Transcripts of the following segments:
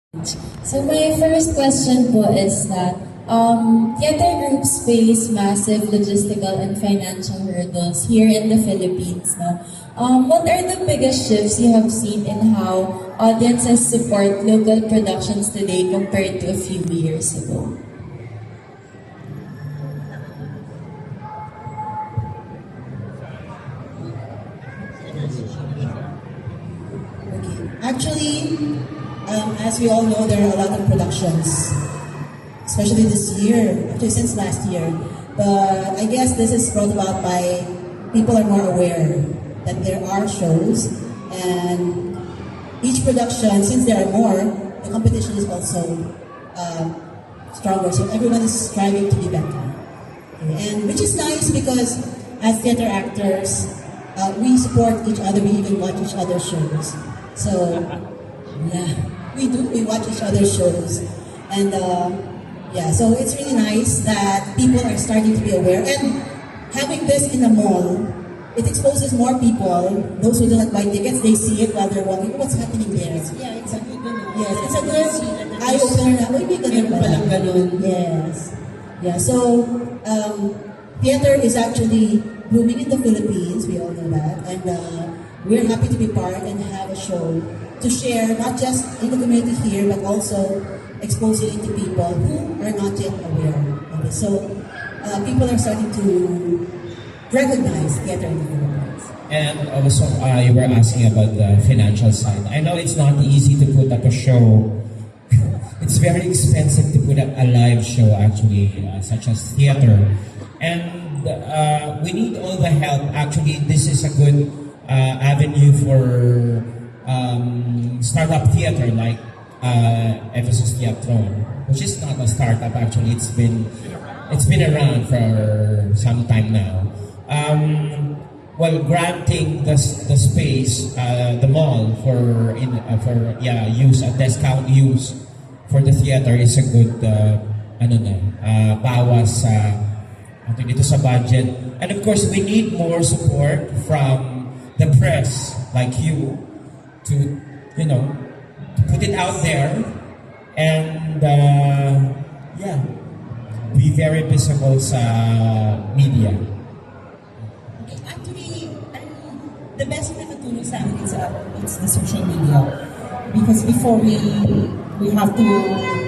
So my first question po is that theater groups face massive logistical and financial hurdles here in the Philippines. No? What are the biggest shifts you have seen in how audiences support local productions today compared to a few years ago? Actually, as we all know, there are a lot of productions, especially this year, actually since last year. But I guess this is brought about by people are more aware that there are shows, and each production, since there are more, the competition is also stronger. So everyone is striving to be better, and which is nice because as theater actors, we support each other. We even watch each other's shows. So, yeah, we do. We watch each other's shows. And, yeah, so it's really nice that people are starting to be aware. And having this in the mall, it exposes more people. Those who don't buy tickets, they see it while they're walking. What's happening there? Yeah, it's a good Yes, it's a good eye-opener na, uy, may ganun pala. Yes. Yeah, so, theater is actually blooming in the Philippines. We all know that. And, we're happy to be part and have a show to share not just in the community here but also exposing it to people who are not yet aware of it. So people are starting to recognize theater in the Philippines. And also, you were asking about the financial side. I know it's not easy to put up a show. It's very expensive to put up a live show, actually, such as theater. And we need all the help. Actually, this is a good avenue for startup theater like Ephesus Theatron, which is not a startup actually. It's been around for some time now. Granting the space, the mall for use a discount use for the theater is a good bawas dito sa budget. And of course, we need more support from the press like you to put it out there and be very visible sa media. Okay, actually, the best na natulong sa amin is it's the social media. Because before we have to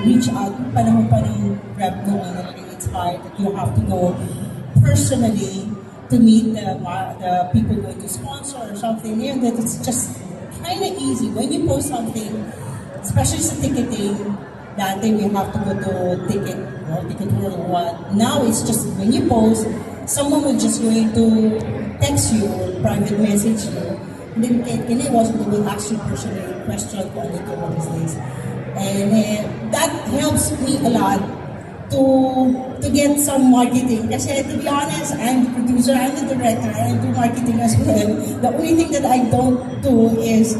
reach out, panahon pa ng rep noon, it's hard that you have to go personally to meet the people going to sponsor or something. Yeah, that it's just kind of easy. When you post something, especially sa ticketing, dati we have to go to ticket world or what. Now it's just when you post, someone will just going to text you or private message you. And then they will ask you personally a question kung ano ito, what is this. And that helps me a lot to get some marketing. Kasi to be honest, I'm the producer, I'm the director, I do marketing as well. The only thing that I don't do is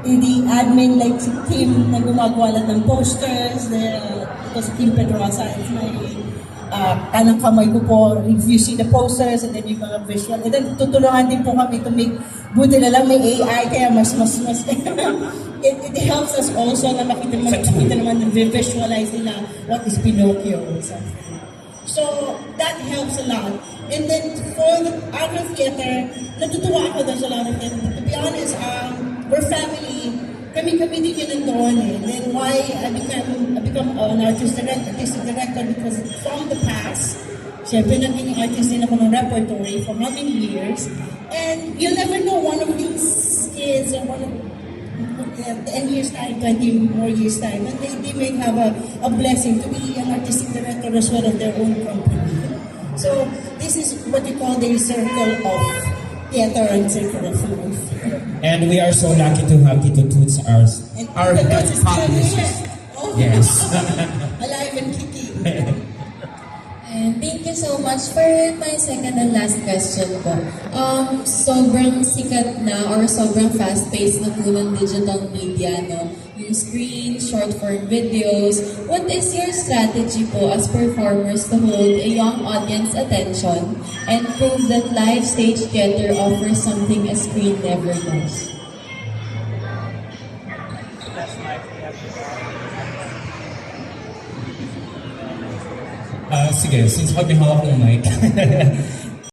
the admin, like si Kim na gumagawa lang ng posters, ito si Kim Pedrosa, it's my kanang kamay ko po, if you see the posters and then yung mga visual, and then tutulungan din po kami to make, buti na lang may AI, kaya mas it helps us also na makita naman visualize nila what is Pinocchio or something. So that helps a lot. And then for the other theater, natutuwa ako, there's a lot of them. To be honest, we're family. Kami din yun nandoon eh. Then why I become an artistic director because from the past, syempre naging artist din ako ng repertory for how many years. And you'll never know, one of these kids or one of 10 years time, 20 more years time, and they may have a blessing to be an artistic director as well of their own company. So this is what we call the circle of theater and circle of life. And we are so lucky to have Tito Toots our head publicist. Oh, yes. Alive and kicking. And thank you so much for my second and last question po. Sobrang sikat na or sobrang fast-paced na po ng digital media, no? Yung screen, short-form videos. What is your strategy po as performers to hold a young audience attention and prove that live stage theater offers something a screen never does? Sige, since pag may hawak ng mic.